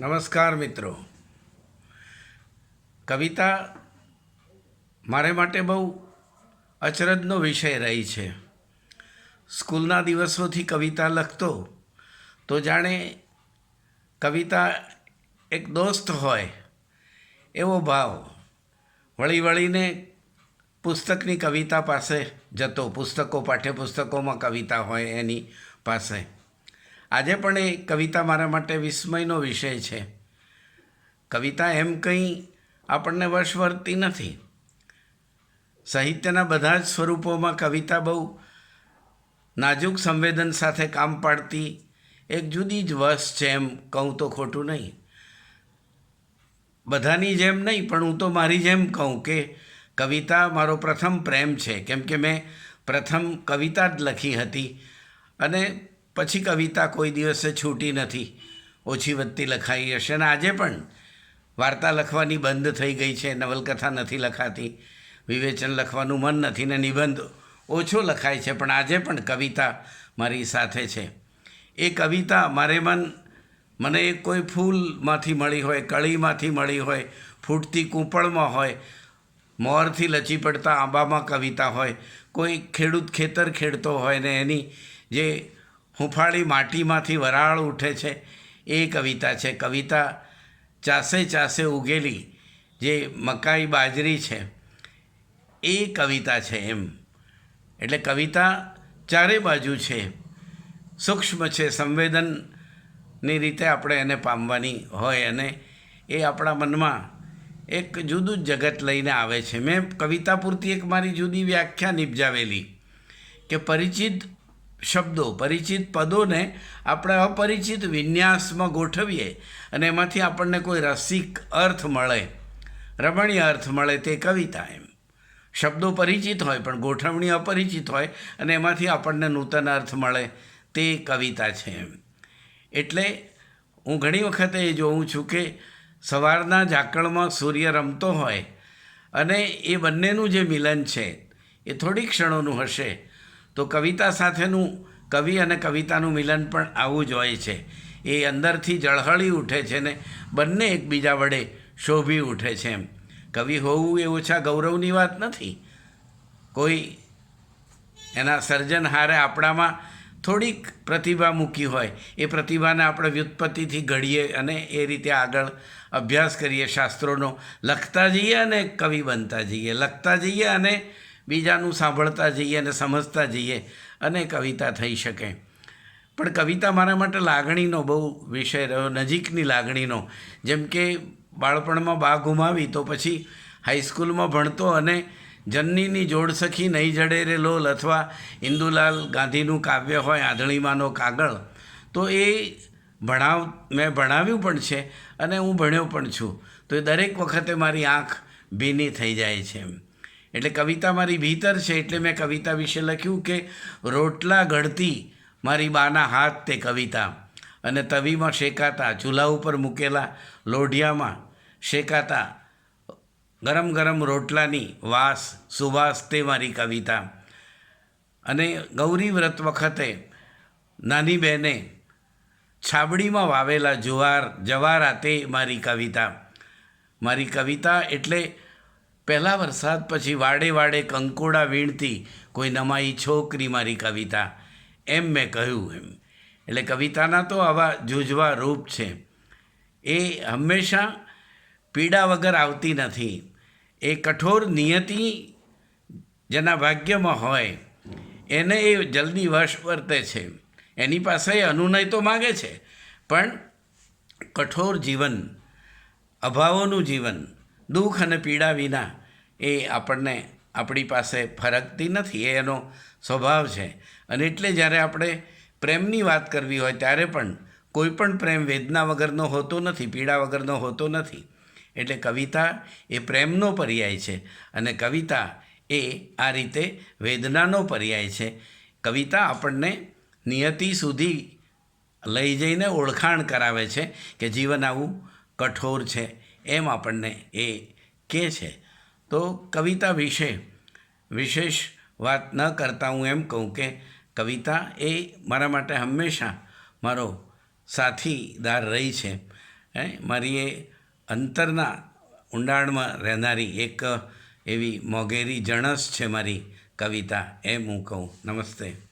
નમસ્કાર મિત્રો. કવિતા મારે માટે બહુ અચરજનો વિષય રહી છે. સ્કૂલના દિવસોથી કવિતા લખતો તો જાણે કવિતા એક દોસ્ત હોય એવો ભાવ. વળી વળીને પુસ્તકની કવિતા પાસે જતો, પાઠ્યપુસ્તકોમાં કવિતા હોય એની પાસે. આજે પણ એ કવિતા મારા માટે વિસ્મયનો વિષય છે. કવિતા એમ કંઈ આપણને વશ વર્તી નથી. સાહિત્યના બધા જ સ્વરૂપોમાં કવિતા બહુ નાજુક સંવેદન સાથે કામ પાડતી એક જુદી જ વશ છે, એમ કહું તો ખોટું નહીં. બધાની જેમ નહીં, પણ હું તો મારી જેમ કહું કે કવિતા મારો પ્રથમ પ્રેમ છે. કેમ કે મેં પ્રથમ કવિતા જ લખી હતી અને પછી કવિતા કોઈ દિવસે છૂટી નથી. ઓછી વધતી લખાઈ હશે અને આજે પણ વાર્તા લખવાની બંધ થઈ ગઈ છે. નવલકથા નથી લખાતી, વિવેચન લખવાનું મન નથી ને નિબંધ ઓછો લખાય છે. પણ આજે પણ કવિતા મારી સાથે છે. એ કવિતા મને કોઈ ફૂલમાંથી મળી હોય, કળીમાંથી મળી હોય, ફૂટતી કૂંપળમાં હોય, મોરથી લચી પડતા આંબામાં કવિતા હોય, કોઈ ખેડૂત ખેતર ખેડતો હોય ને એની જે હુંફાળી માટીમાંથી વરાળ ઉઠે છે એ કવિતા છે. કવિતા ચાસે ચાસે ઉગેલી જે મકાઈ બાજરી છે એ કવિતા છે. એમ એટલે કવિતા ચારે બાજુ છે, સૂક્ષ્મ છે, સંવેદનની રીતે આપણે એને પામવાની હોય અને એ આપણા મનમાં એક જુદું જ જગત લઈને આવે છે. મેં કવિતા પૂરતી એક મારી જુદી વ્યાખ્યા નિપજાવેલી કે પરિચિત શબ્દો, પરિચિત પદોને આપણે અપરિચિત વિન્યાસમાં ગોઠવીએ અને એમાંથી આપણને કોઈ રસિક અર્થ મળે, રમણીય અર્થ મળે, તે કવિતા. એમ શબ્દો પરિચિત હોય પણ ગોઠવણી અપરિચિત હોય અને એમાંથી આપણને નૂતન અર્થ મળે, તે કવિતા છે. એમ એટલે હું ઘણી વખતે એ જોઉં છું કે સવારના ઝાકળમાં સૂર્ય રમતો હોય અને એ બંનેનું જે મિલન છે એ થોડી ક્ષણોનું હશે, તો કવિતા સાથેનું, કવિ અને કવિતાનું મિલન પણ આવું જ હોય છે. એ અંદરથી ઝળહળી ઉઠે છે ને બંને એકબીજા વડે શોભી ઉઠે છે. એમ કવિ હોવું એ ઓછા ગૌરવની વાત નથી. કોઈ એના સર્જનહારે આપણામાં થોડીક પ્રતિભા મૂકી હોય, એ પ્રતિભાને આપણે વ્યુત્પત્તિથી ઘડીએ અને એ રીતે આગળ અભ્યાસ કરીએ, શાસ્ત્રોનો લખતા જઈએ અને કવિ બનતા જઈએ, લખતા જઈએ અને બીજાનું સાંભળતા જઈએ અને સમજતા જઈએ અને કવિતા થઈ શકે. પણ કવિતા મારા માટે લાગણીનો બહુ વિષય રહ્યો, નજીકની લાગણીનો. જેમ કે બાળપણમાં બા ગુમાવી તો પછી હાઈસ્કૂલમાં ભણતો અને જનનીની જોડ સખી નહીં જડે રે લોલ અથવા ઇન્દુલાલ ગાંધીનું કાવ્ય હોય આંધળીમાંનો કાગળ, તો એ મેં ભણાવ્યું પણ છે અને હું ભણ્યો પણ છું. તો એ દરેક વખતે મારી આંખ ભીની થઈ જાય છે. એટલે કવિતા મારી ભીતર છે. એટલે મેં કવિતા વિશે લખ્યું કે રોટલા ઘડતી મારી બાના હાથ તે કવિતા, અને તવીમાં શેકાતા, ચૂલા ઉપર મૂકેલા લોઢિયામાં શેકાતા ગરમ ગરમ રોટલાની વાસ, સુવાસ, તે મારી કવિતા. અને ગૌરી વ્રત વખતે નાની બહેને છાબડીમાં વાવેલા જવારા, તે મારી કવિતા. મારી કવિતા એટલે પહેલા વરસાદ પછી વાડે વાડે કંકોડા વીણતી કોઈ નમાઈ છોકરી મારી કવિતા, એમ મેં કહ્યું. એમ એટલે કવિતાના તો આવા જૂજવા રૂપ છે. એ હંમેશા પીડા વગર આવતી નથી. એ કઠોર નિયતિ જેના ભાગ્યમાં હોય એને એ જલ્દી વશ વર્તે છે. એની પાસે અનુનય તો માગે છે, પણ કઠોર જીવન, અભાવોનું જીવન, દુઃખ અને પીડા વિના એ આપણને આપણી પાસે ફરકતી નથી. એ એનો સ્વભાવ છે. અને એટલે જ્યારે આપણે પ્રેમની વાત કરવી હોય ત્યારે પણ કોઈ પણ પ્રેમ વેદના વગરનો હોતો નથી, પીડા વગરનો હોતો નથી. એટલે કવિતા એ પ્રેમનો પર્યાય છે અને કવિતા એ આ રીતે વેદનાનો પર્યાય છે. કવિતા આપણને નિયતિ સુધી લઈ જઈને ઓળખાણ કરાવે છે કે જીવન આવું કઠોર છે, એમ આપણને એ કહે છે. તો કવિતા વિશે વિશેષ વાત ન કરતાં હું એમ કહું કે કવિતા એ મારા માટે હંમેશા મારો સાથીદાર રહી છે. મારી એ અંતરના ઊંડાણમાં રહેનારી એક એવી મોંઘેરી જણસ છે મારી કવિતા, એમ હું કહું. નમસ્તે.